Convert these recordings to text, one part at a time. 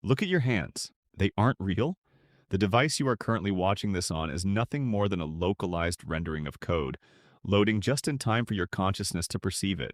Look at your hands. They aren't real. The device you are currently watching this on is nothing more than a localized rendering of code, loading just in time for your consciousness to perceive it.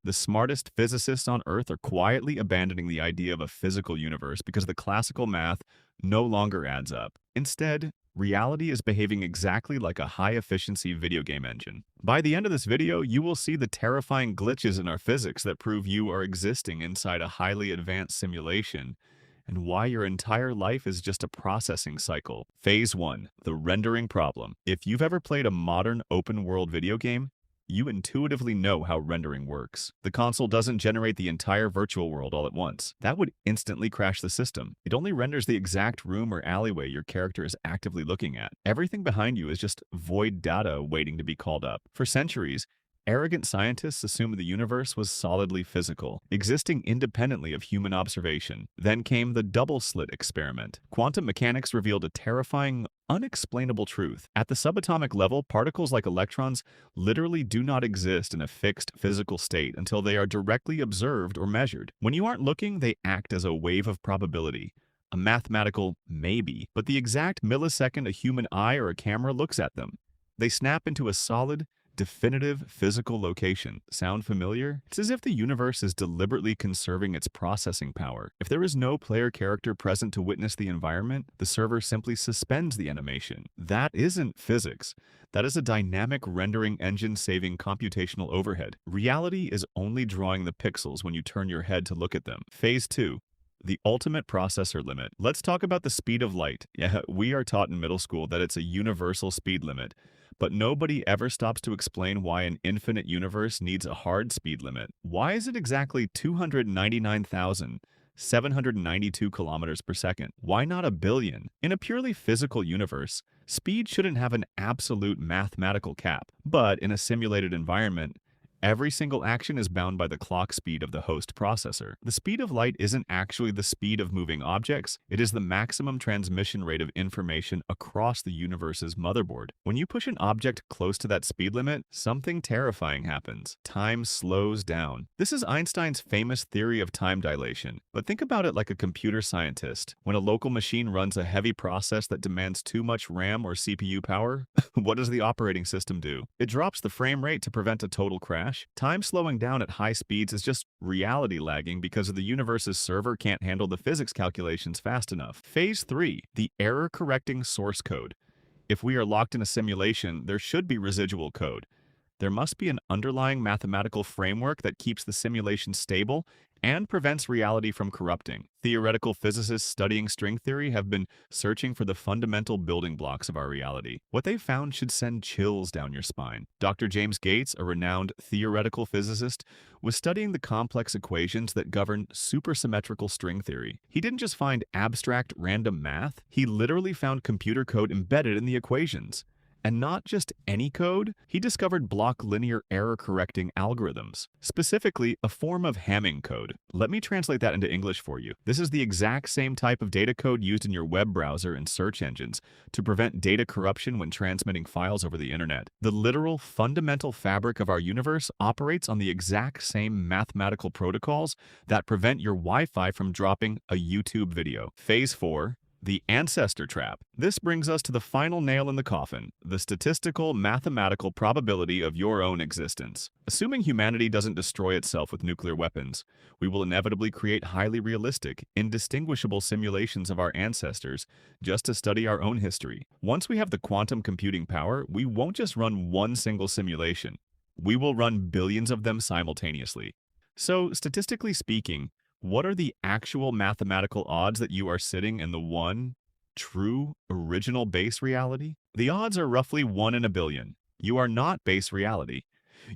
The smartest physicists on Earth are quietly abandoning the idea of a physical universe because the classical math no longer adds up. Instead, reality is behaving exactly like a high-efficiency video game engine. By the end of this video, you will see the terrifying glitches in our physics that prove you are existing inside a highly advanced simulation, and why your entire life is just a processing cycle. Phase 1. The rendering problem. If you've ever played a modern open-world video game, you intuitively know how rendering works. The console doesn't generate the entire virtual world all at once. That would instantly crash the system. It only renders the exact room or alleyway your character is actively looking at. Everything behind you is just void data waiting to be called up. For centuries, arrogant scientists assumed the universe was solidly physical, existing independently of human observation. Then came the double-slit experiment. Quantum mechanics revealed a terrifying, unexplainable truth. At the subatomic level, particles like electrons literally do not exist in a fixed physical state until they are directly observed or measured. When you aren't looking, they act as a wave of probability, a mathematical maybe, but the exact millisecond a human eye or a camera looks at them, they snap into a solid, definitive physical location. Sound familiar? It's as if the universe is deliberately conserving its processing power. If there is no player character present to witness the environment, the server simply suspends the animation. That isn't physics. That is a dynamic rendering engine saving computational overhead. Reality is only drawing the pixels when you turn your head to look at them. Phase 2. The ultimate processor limit. Let's talk about the speed of light. Yeah, we are taught in middle school that it's a universal speed limit, but nobody ever stops to explain why an infinite universe needs a hard speed limit. Why is it exactly 299,792 kilometers per second? Why not a billion? In a purely physical universe, speed shouldn't have an absolute mathematical cap. But in a simulated environment, every single action is bound by the clock speed of the host processor. The speed of light isn't actually the speed of moving objects, it is the maximum transmission rate of information across the universe's motherboard. When you push an object close to that speed limit, something terrifying happens. Time slows down. This is Einstein's famous theory of time dilation, but think about it like a computer scientist. When a local machine runs a heavy process that demands too much RAM or CPU power, what does the operating system do? It drops the frame rate to prevent a total crash. Time slowing down at high speeds is just reality lagging because the universe's server can't handle the physics calculations fast enough. Phase 3. The error-correcting source code. If we are locked in a simulation, there should be residual code. There must be an underlying mathematical framework that keeps the simulation stable and prevents reality from corrupting. Theoretical physicists studying string theory have been searching for the fundamental building blocks of our reality. What they found should send chills down your spine. Dr. James Gates, a renowned theoretical physicist, was studying the complex equations that govern supersymmetrical string theory. He didn't just find abstract random math, he literally found computer code embedded in the equations. And not just any code, he discovered block linear error-correcting algorithms, specifically a form of Hamming code. Let me translate that into English for you. This is the exact same type of data code used in your web browser and search engines to prevent data corruption when transmitting files over the internet. The literal fundamental fabric of our universe operates on the exact same mathematical protocols that prevent your Wi-Fi from dropping a YouTube video. Phase 4. The ancestor trap. This brings us to the final nail in the coffin, the statistical, mathematical probability of your own existence. Assuming humanity doesn't destroy itself with nuclear weapons, we will inevitably create highly realistic, indistinguishable simulations of our ancestors just to study our own history. Once we have the quantum computing power, we won't just run one single simulation. We will run billions of them simultaneously. So, statistically speaking, what are the actual mathematical odds that you are sitting in the one, true, original base reality? The odds are roughly 1 in a billion. You are not base reality.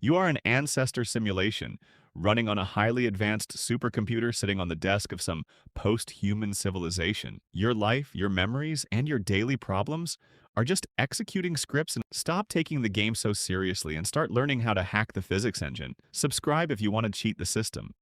You are an ancestor simulation, running on a highly advanced supercomputer sitting on the desk of some post-human civilization. Your life, your memories, and your daily problems are just executing scripts. And stop taking the game so seriously and start learning how to hack the physics engine. Subscribe if you want to cheat the system.